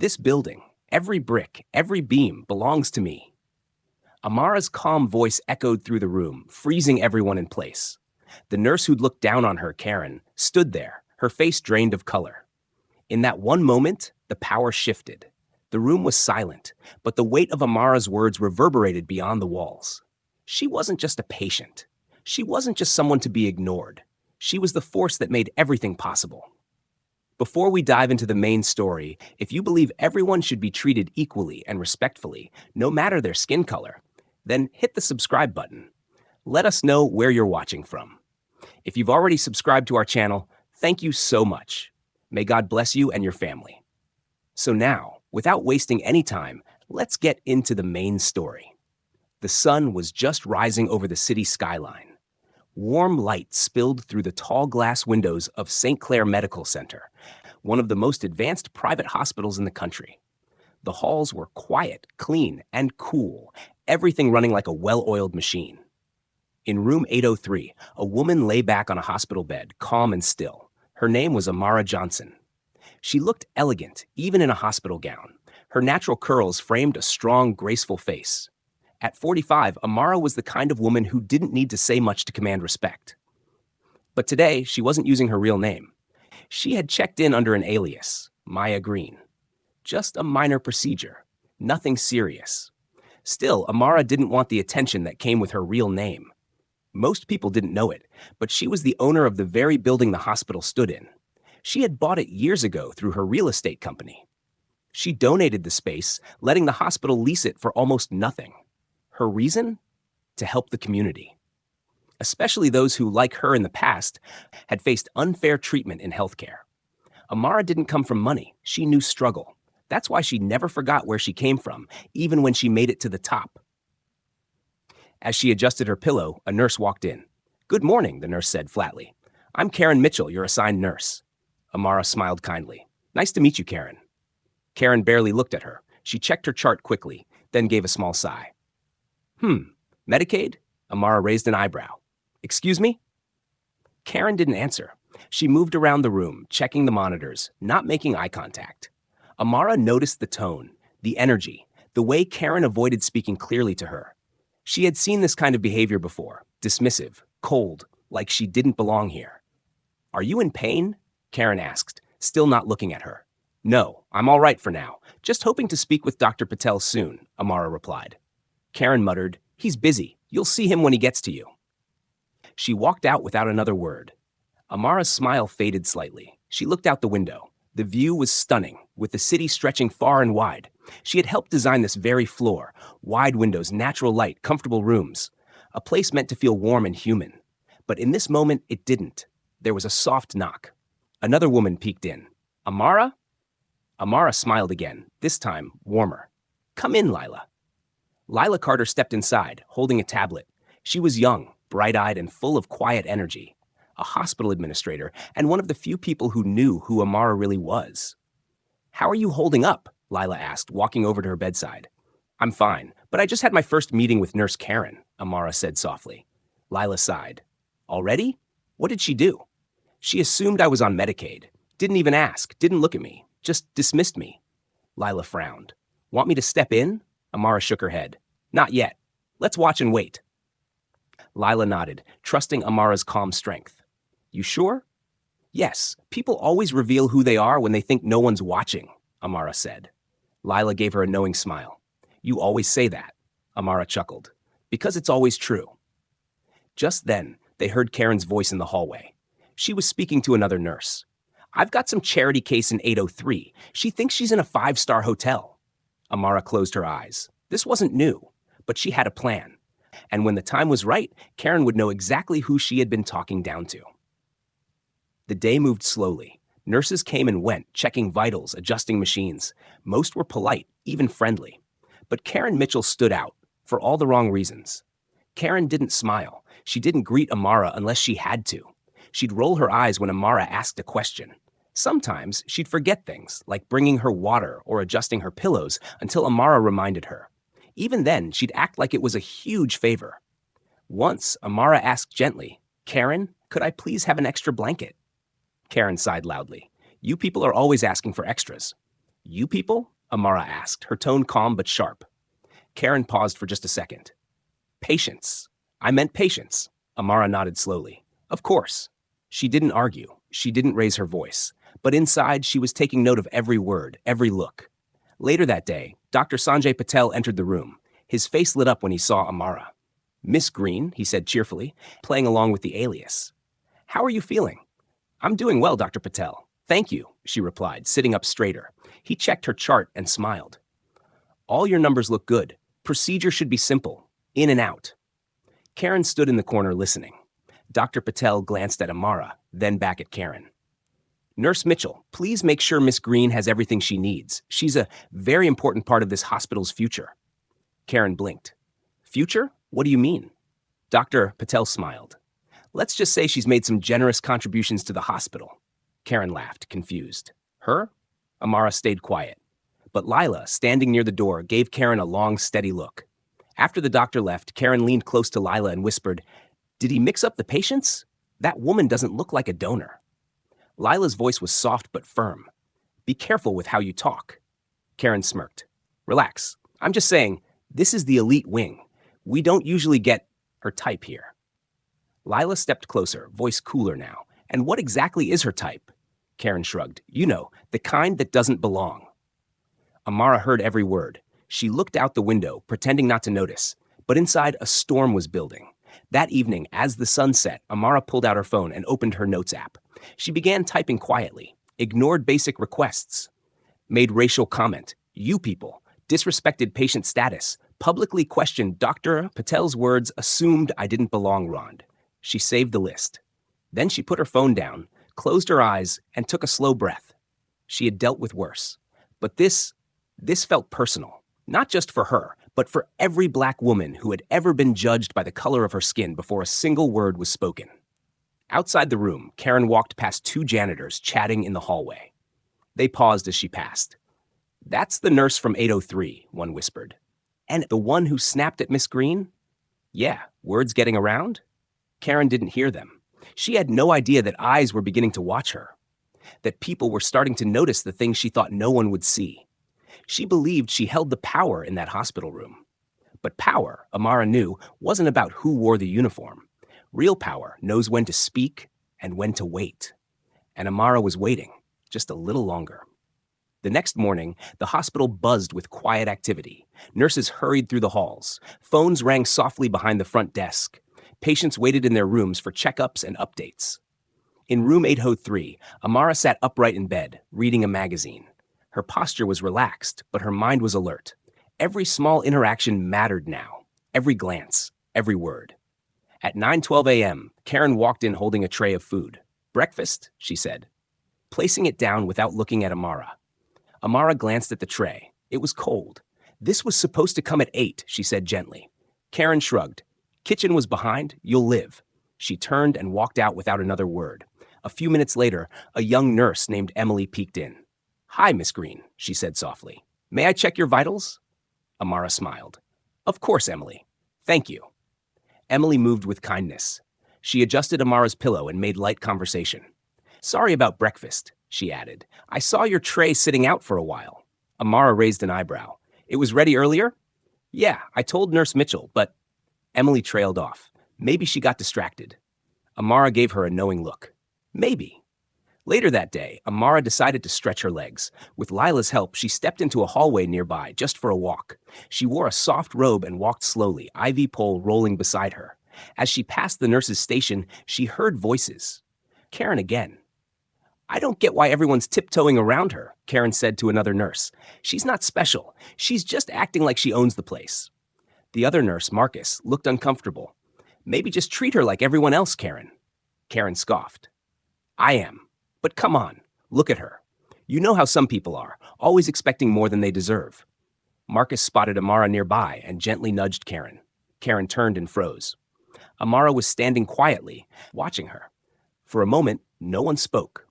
This building, every brick, every beam belongs to me. Amara's calm voice echoed through the room, freezing everyone in place. The nurse who'd looked down on her, Karen, stood there, her face drained of color. In that one moment, the power shifted. The room was silent, but the weight of Amara's words reverberated beyond the walls. She wasn't just a patient. She wasn't just someone to be ignored. She was the force that made everything possible. Before we dive into the main story, if you believe everyone should be treated equally and respectfully, no matter their skin color, then hit the subscribe button. Let us know where you're watching from. If you've already subscribed to our channel, thank you so much. May God bless you and your family. So now, without wasting any time, let's get into the main story. The sun was just rising over the city skyline. Warm light spilled through the tall glass windows of St. Clair Medical Center, one of the most advanced private hospitals in the country. The halls were quiet, clean, and cool, everything running like a well-oiled machine. In room 803, a woman lay back on a hospital bed, calm and still. Her name was Amara Johnson. She looked elegant, even in a hospital gown. Her natural curls framed a strong, graceful face. At 45, Amara was the kind of woman who didn't need to say much to command respect. But today, she wasn't using her real name. She had checked in under an alias, Maya Green. Just a minor procedure, nothing serious. Still, Amara didn't want the attention that came with her real name. Most people didn't know it, but she was the owner of the very building the hospital stood in. She had bought it years ago through her real estate company. She donated the space, letting the hospital lease it for almost nothing. Her reason? To help the community. Especially those who, like her in the past, had faced unfair treatment in healthcare. Amara didn't come from money. She knew struggle. That's why she never forgot where she came from, even when she made it to the top. As she adjusted her pillow, a nurse walked in. "Good morning," the nurse said flatly. "I'm Karen Mitchell, your assigned nurse." Amara smiled kindly. "Nice to meet you, Karen." Karen barely looked at her. She checked her chart quickly, then gave a small sigh. Medicaid?" Amara raised an eyebrow. "Excuse me?" Karen didn't answer. She moved around the room, checking the monitors, not making eye contact. Amara noticed the tone, the energy, the way Karen avoided speaking clearly to her. She had seen this kind of behavior before, dismissive, cold, like she didn't belong here. "Are you in pain?" Karen asked, still not looking at her. "No, I'm all right for now. Just hoping to speak with Dr. Patel soon," Amara replied. Karen muttered, "He's busy. You'll see him when he gets to you." She walked out without another word. Amara's smile faded slightly. She looked out the window. The view was stunning, with the city stretching far and wide. She had helped design this very floor. Wide windows, natural light, comfortable rooms. A place meant to feel warm and human. But in this moment, it didn't. There was a soft knock. Another woman peeked in. "Amara?" Amara smiled again, this time warmer. "Come in, Lila." Lila Carter stepped inside, holding a tablet. She was young, bright-eyed, and full of quiet energy. A hospital administrator, and one of the few people who knew who Amara really was. "How are you holding up?" Lila asked, walking over to her bedside. "I'm fine, but I just had my first meeting with Nurse Karen," Amara said softly. Lila sighed. "Already? What did she do?" "She assumed I was on Medicaid. Didn't even ask, didn't look at me, just dismissed me." Lila frowned. "Want me to step in?" Amara shook her head. "Not yet. Let's watch and wait." Lila nodded, trusting Amara's calm strength. "You sure?" "Yes, people always reveal who they are when they think no one's watching," Amara said. Lila gave her a knowing smile. "You always say that," Amara chuckled. "Because it's always true." Just then, they heard Karen's voice in the hallway. She was speaking to another nurse. "I've got some charity case in 803. She thinks she's in a 5-star hotel." Amara closed her eyes. This wasn't new, but she had a plan. And when the time was right, Karen would know exactly who she had been talking down to. The day moved slowly. Nurses came and went, checking vitals, adjusting machines. Most were polite, even friendly. But Karen Mitchell stood out, for all the wrong reasons. Karen didn't smile. She didn't greet Amara unless she had to. She'd roll her eyes when Amara asked a question. Sometimes she'd forget things, like bringing her water or adjusting her pillows, until Amara reminded her. Even then, she'd act like it was a huge favor. Once, Amara asked gently, "Karen, could I please have an extra blanket?" Karen sighed loudly. "You people are always asking for extras." You people? Amara asked, her tone calm but sharp. Karen paused for just a second. Patience. I meant patience. Amara nodded slowly. Of course. She didn't argue. She didn't raise her voice. But inside, she was taking note of every word, every look. Later that day, Dr. Sanjay Patel entered the room. His face lit up when he saw Amara. Miss Green, he said cheerfully, playing along with the alias. How are you feeling? I'm doing well, Dr. Patel. Thank you, she replied, sitting up straighter. He checked her chart and smiled. All your numbers look good. Procedure should be simple. In and out. Karen stood in the corner listening. Dr. Patel glanced at Amara, then back at Karen. Nurse Mitchell, please make sure Miss Green has everything she needs. She's a very important part of this hospital's future. Karen blinked. Future? What do you mean? Dr. Patel smiled. Let's just say she's made some generous contributions to the hospital. Karen laughed, confused. Her? Amara stayed quiet. But Lila, standing near the door, gave Karen a long, steady look. After the doctor left, Karen leaned close to Lila and whispered, Did he mix up the patients? That woman doesn't look like a donor. Lila's voice was soft but firm. Be careful with how you talk. Karen smirked. Relax. I'm just saying, this is the elite wing. We don't usually get her type here. Lila stepped closer, voice cooler now. And what exactly is her type? Karen shrugged. You know, the kind that doesn't belong. Amara heard every word. She looked out the window, pretending not to notice. But inside, a storm was building. That evening, as the sun set, Amara pulled out her phone and opened her notes app. She began typing quietly, ignored basic requests, made racial comment, you people, disrespected patient status, publicly questioned Dr. Patel's words, assumed I didn't belong, Rond. She saved the list. Then she put her phone down, closed her eyes, and took a slow breath. She had dealt with worse. But this felt personal, not just for her, but for every black woman who had ever been judged by the color of her skin before a single word was spoken. Outside the room, Karen walked past two janitors chatting in the hallway. They paused as she passed. That's the nurse from 803, one whispered. And the one who snapped at Miss Green? Yeah, words getting around? Karen didn't hear them. She had no idea that eyes were beginning to watch her, that people were starting to notice the things she thought no one would see. She believed she held the power in that hospital room. But power, Amara knew, wasn't about who wore the uniform. Real power knows when to speak and when to wait. And Amara was waiting, just a little longer. The next morning, the hospital buzzed with quiet activity. Nurses hurried through the halls. Phones rang softly behind the front desk. Patients waited in their rooms for checkups and updates. In room 803, Amara sat upright in bed, reading a magazine. Her posture was relaxed, but her mind was alert. Every small interaction mattered now. Every glance, every word. At 9:12 a.m., Karen walked in holding a tray of food. Breakfast, she said, placing it down without looking at Amara. Amara glanced at the tray. It was cold. This was supposed to come at 8, she said gently. Karen shrugged. Kitchen was behind, you'll live. She turned and walked out without another word. A few minutes later, a young nurse named Emily peeked in. Hi, Miss Green, she said softly. May I check your vitals? Amara smiled. Of course, Emily. Thank you. Emily moved with kindness. She adjusted Amara's pillow and made light conversation. Sorry about breakfast, she added. I saw your tray sitting out for a while. Amara raised an eyebrow. It was ready earlier? Yeah, I told Nurse Mitchell, but... Emily trailed off. Maybe she got distracted. Amara gave her a knowing look. Maybe. Later that day, Amara decided to stretch her legs. With Lila's help, she stepped into a hallway nearby just for a walk. She wore a soft robe and walked slowly, IV pole rolling beside her. As she passed the nurse's station, she heard voices. Karen again. I don't get why everyone's tiptoeing around her, Karen said to another nurse. She's not special. She's just acting like she owns the place. The other nurse, Marcus, looked uncomfortable. Maybe just treat her like everyone else, Karen. Karen scoffed. I am. But come on, look at her. You know how some people are, always expecting more than they deserve. Marcus spotted Amara nearby and gently nudged Karen. Karen turned and froze. Amara was standing quietly, watching her. For a moment, no one spoke.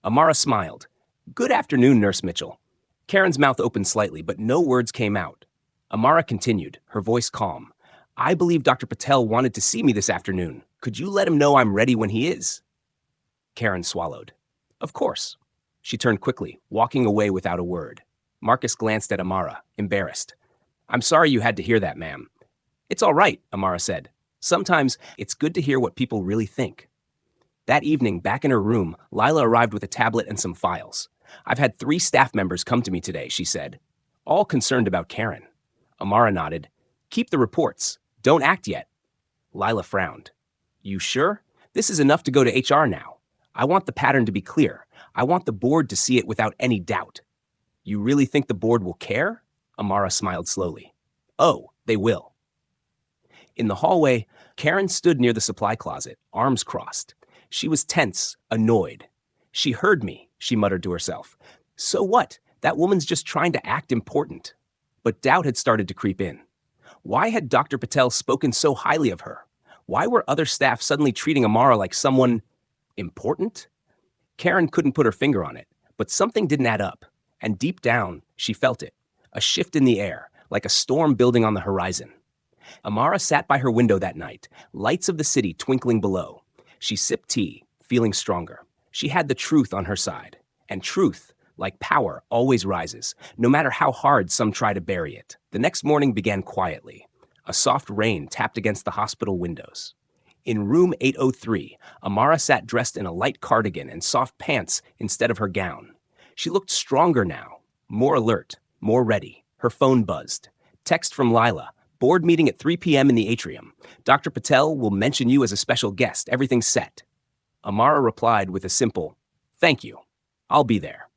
Amara smiled. Good afternoon, Nurse Mitchell. Karen's mouth opened slightly, but no words came out. Amara continued, her voice calm. I believe Dr. Patel wanted to see me this afternoon. Could you let him know I'm ready when he is? Karen swallowed. Of course. She turned quickly, walking away without a word. Marcus glanced at Amara, embarrassed. I'm sorry you had to hear that, ma'am. It's all right, Amara said. Sometimes it's good to hear what people really think. That evening, back in her room, Lila arrived with a tablet and some files. I've had 3 staff members come to me today, she said, all concerned about Karen. Amara nodded. Keep the reports. Don't act yet. Lila frowned. You sure? This is enough to go to HR now. I want the pattern to be clear. I want the board to see it without any doubt. You really think the board will care? Amara smiled slowly. Oh, they will. In the hallway, Karen stood near the supply closet, arms crossed. She was tense, annoyed. She heard me, she muttered to herself. So what? That woman's just trying to act important. But doubt had started to creep in. Why had Dr. Patel spoken so highly of her? Why were other staff suddenly treating Amara like someone important? Karen couldn't put her finger on it, but something didn't add up. And deep down, she felt it. A shift in the air, like a storm building on the horizon. Amara sat by her window that night, lights of the city twinkling below. She sipped tea, feeling stronger. She had the truth on her side. And truth, like power, always rises, no matter how hard some try to bury it. The next morning began quietly. A soft rain tapped against the hospital windows. In room 803, Amara sat dressed in a light cardigan and soft pants instead of her gown. She looked stronger now, more alert, more ready. Her phone buzzed. Text from Lila. Board meeting at 3 p.m. in the atrium. Dr. Patel will mention you as a special guest. Everything's set. Amara replied with a simple, thank you. I'll be there.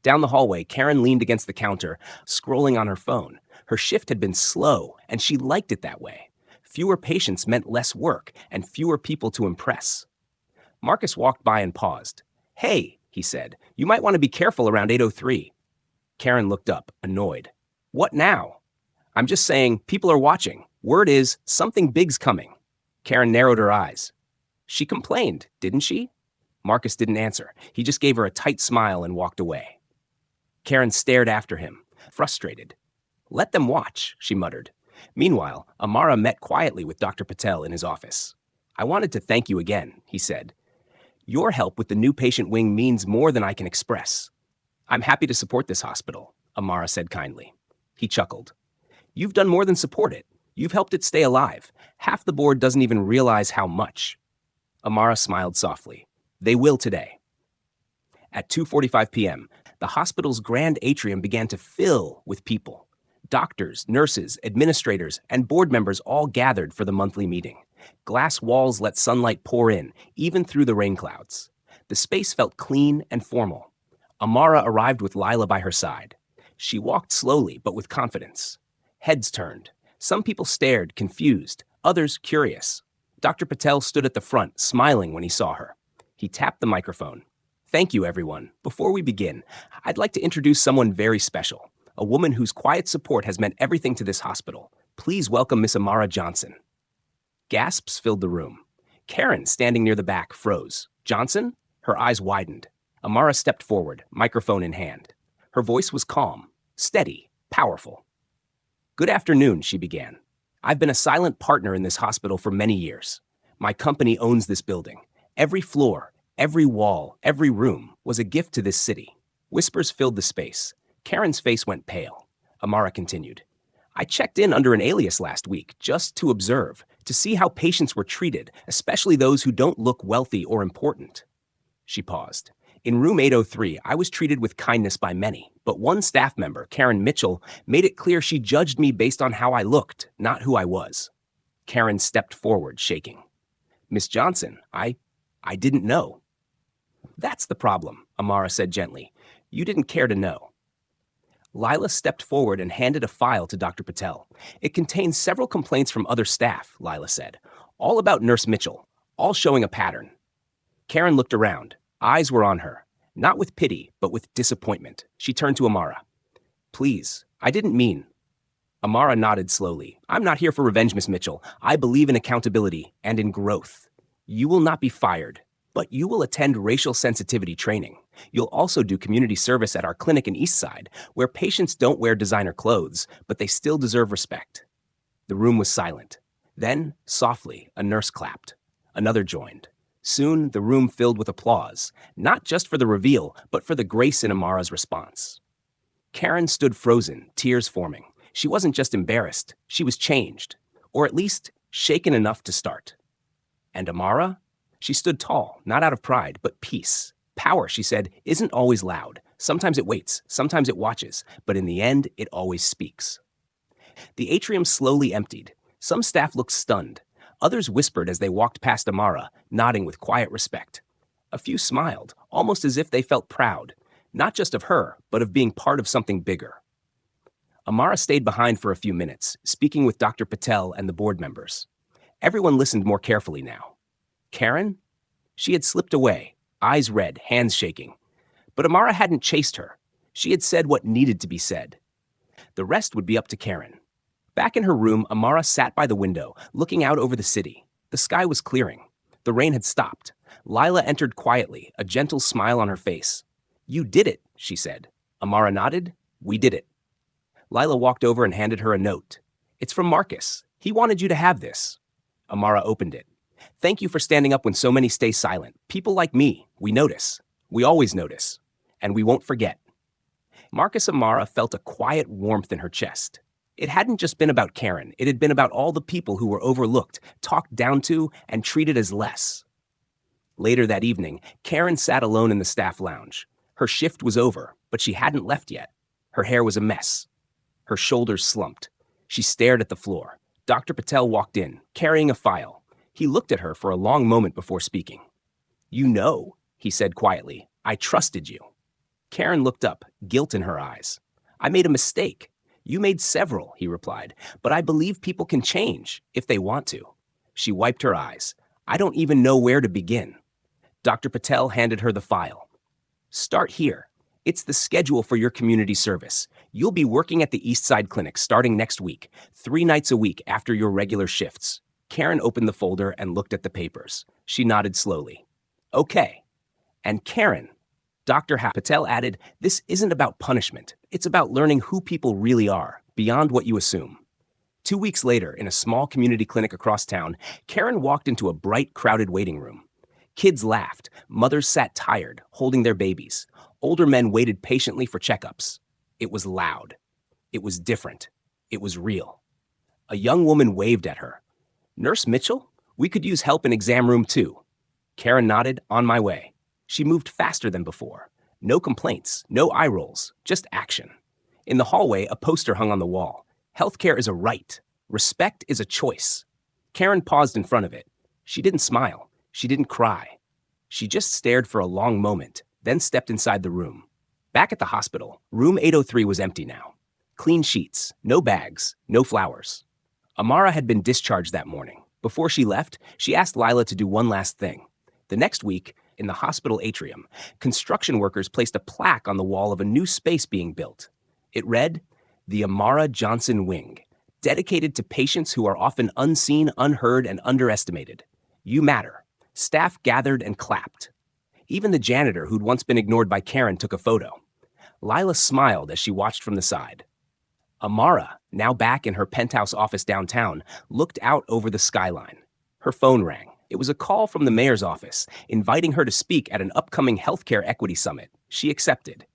Down the hallway, Karen leaned against the counter, scrolling on her phone. Her shift had been slow, and she liked it that way. Fewer patients meant less work and fewer people to impress. Marcus walked by and paused. Hey, he said, you might want to be careful around 803. Karen looked up, annoyed. What now? I'm just saying, people are watching. Word is, something big's coming. Karen narrowed her eyes. She complained, didn't she? Marcus didn't answer. He just gave her a tight smile and walked away. Karen stared after him, frustrated. Let them watch, she muttered. Meanwhile, Amara met quietly with Dr. Patel in his office. I wanted to thank you again, he said. Your help with the new patient wing means more than I can express. I'm happy to support this hospital, Amara said kindly. He chuckled. You've done more than support it. You've helped it stay alive. Half the board doesn't even realize how much. Amara smiled softly. They will today. At 2:45 p.m., the hospital's grand atrium began to fill with people. Doctors, nurses, administrators, and board members all gathered for the monthly meeting. Glass walls let sunlight pour in, even through the rain clouds. The space felt clean and formal. Amara arrived with Lila by her side. She walked slowly, but with confidence. Heads turned. Some people stared, confused, others curious. Dr. Patel stood at the front, smiling when he saw her. He tapped the microphone. Thank you, everyone. Before we begin, I'd like to introduce someone very special, a woman whose quiet support has meant everything to this hospital. Please welcome Miss Amara Johnson. Gasps filled the room. Karen, standing near the back, froze. Johnson? Her eyes widened. Amara stepped forward, microphone in hand. Her voice was calm, steady, powerful. Good afternoon, she began. I've been a silent partner in this hospital for many years. My company owns this building. Every floor, every wall, every room was a gift to this city. Whispers filled the space. Karen's face went pale. Amara continued. I checked in under an alias last week just to observe, to see how patients were treated, especially those who don't look wealthy or important. She paused. In room 803, I was treated with kindness by many, but one staff member, Karen Mitchell, made it clear she judged me based on how I looked, not who I was. Karen stepped forward, shaking. Miss Johnson, I didn't know. That's the problem, Amara said gently. You didn't care to know. Lila stepped forward and handed a file to Dr. Patel. It contained several complaints from other staff, Lila said, all about Nurse Mitchell, all showing a pattern. Karen looked around. Eyes were on her, not with pity, but with disappointment. She turned to Amara. Please, I didn't mean. Amara nodded slowly. I'm not here for revenge, Miss Mitchell. I believe in accountability and in growth. You will not be fired, but you will attend racial sensitivity training. You'll also do community service at our clinic in Eastside, where patients don't wear designer clothes, but they still deserve respect. The room was silent. Then, softly, a nurse clapped. Another joined. Soon, the room filled with applause, not just for the reveal, but for the grace in Amara's response. Karen stood frozen, tears forming. She wasn't just embarrassed, she was changed, or at least shaken enough to start. And Amara? She stood tall, not out of pride, but peace. Power, she said, isn't always loud. Sometimes it waits, sometimes it watches, but in the end, it always speaks. The atrium slowly emptied. Some staff looked stunned. Others whispered as they walked past Amara, nodding with quiet respect. A few smiled, almost as if they felt proud, not just of her, but of being part of something bigger. Amara stayed behind for a few minutes, speaking with Dr. Patel and the board members. Everyone listened more carefully now. Karen? She had slipped away, eyes red, hands shaking. But Amara hadn't chased her. She had said what needed to be said. The rest would be up to Karen. Back in her room, Amara sat by the window, looking out over the city. The sky was clearing. The rain had stopped. Lila entered quietly, a gentle smile on her face. "You did it," she said. Amara nodded. "We did it." Lila walked over and handed her a note. "It's from Marcus. He wanted you to have this." Amara opened it. "Thank you for standing up when so many stay silent. People like me, we notice. We always notice. And we won't forget." Marcus Amara felt a quiet warmth in her chest. It hadn't just been about Karen. It had been about all the people who were overlooked, talked down to, and treated as less. Later that evening, Karen sat alone in the staff lounge. Her shift was over, but she hadn't left yet. Her hair was a mess. Her shoulders slumped. She stared at the floor. Dr. Patel walked in, carrying a file. He looked at her for a long moment before speaking. "You know," he said quietly, "I trusted you." Karen looked up, guilt in her eyes. "I made a mistake." "You made several," he replied, "but I believe people can change, if they want to." She wiped her eyes. "I don't even know where to begin." Dr. Patel handed her the file. "Start here. It's the schedule for your community service. You'll be working at the Eastside Clinic starting next week, 3 nights a week after your regular shifts." Karen opened the folder and looked at the papers. She nodded slowly. "Okay. And Karen," Dr. Patel added, "this isn't about punishment. It's about learning who people really are, beyond what you assume." 2 weeks later, in a small community clinic across town, Karen walked into a bright, crowded waiting room. Kids laughed. Mothers sat tired, holding their babies. Older men waited patiently for checkups. It was loud. It was different. It was real. A young woman waved at her. "Nurse Mitchell? We could use help in exam room 2. Karen nodded, "On my way." She moved faster than before. No complaints, no eye rolls, just action. In the hallway, a poster hung on the wall. "Healthcare is a right. Respect is a choice." Karen paused in front of it. She didn't smile. She didn't cry. She just stared for a long moment, then stepped inside the room. Back at the hospital, room 803 was empty now. Clean sheets, no bags, no flowers. Amara had been discharged that morning. Before she left, she asked Lila to do one last thing. The next week, in the hospital atrium, construction workers placed a plaque on the wall of a new space being built. It read, "The Amara Johnson Wing, dedicated to patients who are often unseen, unheard, and underestimated. You matter." Staff gathered and clapped. Even the janitor, who'd once been ignored by Karen, took a photo. Lila smiled as she watched from the side. Amara, now back in her penthouse office downtown, looked out over the skyline. Her phone rang. It was a call from the mayor's office, inviting her to speak at an upcoming healthcare equity summit. She accepted.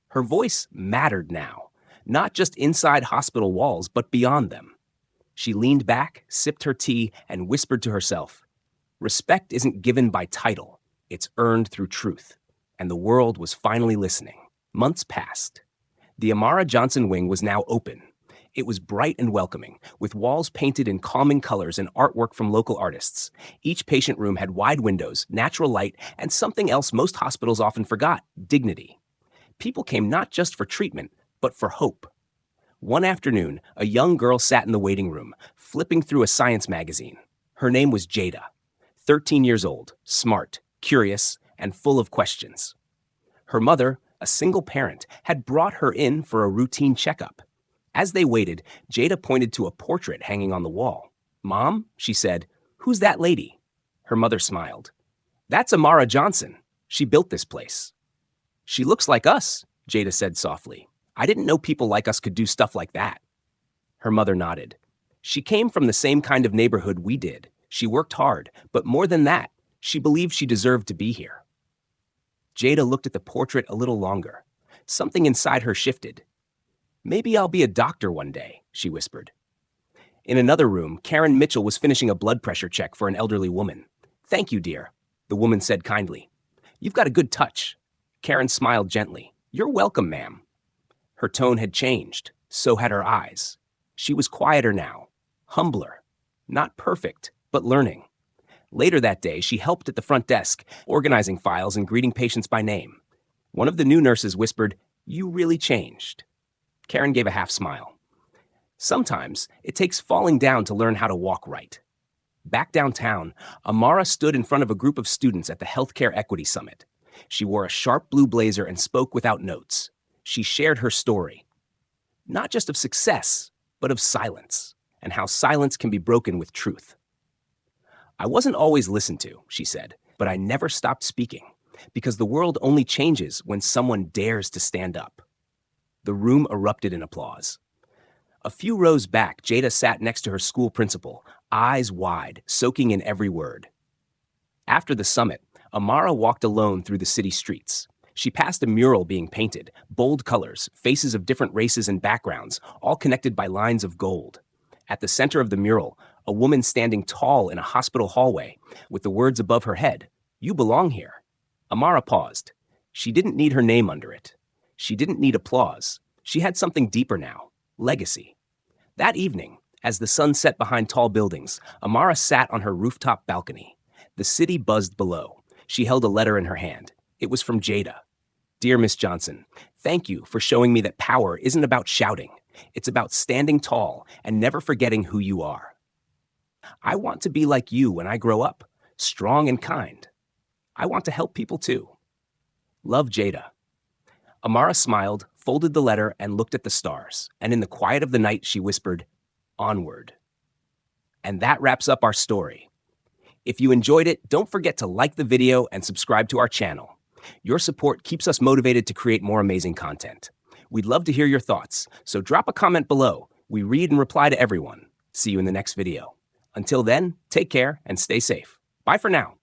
Her voice mattered now, not just inside hospital walls, but beyond them. She leaned back, sipped her tea, and whispered to herself, "Respect isn't given by title. It's earned through truth." And the world was finally listening. Months passed. The Amara Johnson Wing was now open. It was bright and welcoming, with walls painted in calming colors and artwork from local artists. Each patient room had wide windows, natural light, and something else most hospitals often forgot, dignity. People came not just for treatment, but for hope. One afternoon, a young girl sat in the waiting room, flipping through a science magazine. Her name was Jada. 13 years old, smart, curious, and full of questions. Her mother, a single parent, had brought her in for a routine checkup. As they waited, Jada pointed to a portrait hanging on the wall. "Mom," she said, "who's that lady?" Her mother smiled. "That's Amara Johnson. She built this place." "She looks like us," Jada said softly. "I didn't know people like us could do stuff like that." Her mother nodded. "She came from the same kind of neighborhood we did. She worked hard, but more than that, she believed she deserved to be here." Jada looked at the portrait a little longer. Something inside her shifted. Maybe I'll be a doctor one day, she whispered. In another room, Karen Mitchell was finishing a blood pressure check for an elderly woman. Thank you, dear, the woman said kindly. You've got a good touch. Karen smiled gently. You're welcome, ma'am. Her tone had changed. So had her eyes. She was quieter now, humbler. Not perfect, but learning. Later that day, she helped at the front desk, organizing files and greeting patients by name. One of the new nurses whispered, "You really changed." Karen gave a half smile. Sometimes it takes falling down to learn how to walk right. Back downtown, Amara stood in front of a group of students at the Healthcare Equity Summit. She wore a sharp blue blazer and spoke without notes. She shared her story. Not just of success, but of silence, and how silence can be broken with truth. I wasn't always listened to, she said, but I never stopped speaking, because the world only changes when someone dares to stand up. The room erupted in applause. A few rows back, Jada sat next to her school principal, eyes wide, soaking in every word. After the summit, Amara walked alone through the city streets. She passed a mural being painted, bold colors, faces of different races and backgrounds, all connected by lines of gold. At the center of the mural, a woman standing tall in a hospital hallway, with the words above her head, "You belong here." Amara paused. She didn't need her name under it. She didn't need applause. She had something deeper now, legacy. That evening, as the sun set behind tall buildings, Amara sat on her rooftop balcony. The city buzzed below. She held a letter in her hand. It was from Jada. Dear Miss Johnson, thank you for showing me that power isn't about shouting. It's about standing tall and never forgetting who you are. I want to be like you when I grow up, strong and kind. I want to help people too. Love, Jada. Amara smiled, folded the letter, and looked at the stars. And in the quiet of the night, she whispered, "Onward." And that wraps up our story. If you enjoyed it, don't forget to like the video and subscribe to our channel. Your support keeps us motivated to create more amazing content. We'd love to hear your thoughts, so drop a comment below. We read and reply to everyone. See you in the next video. Until then, take care and stay safe. Bye for now.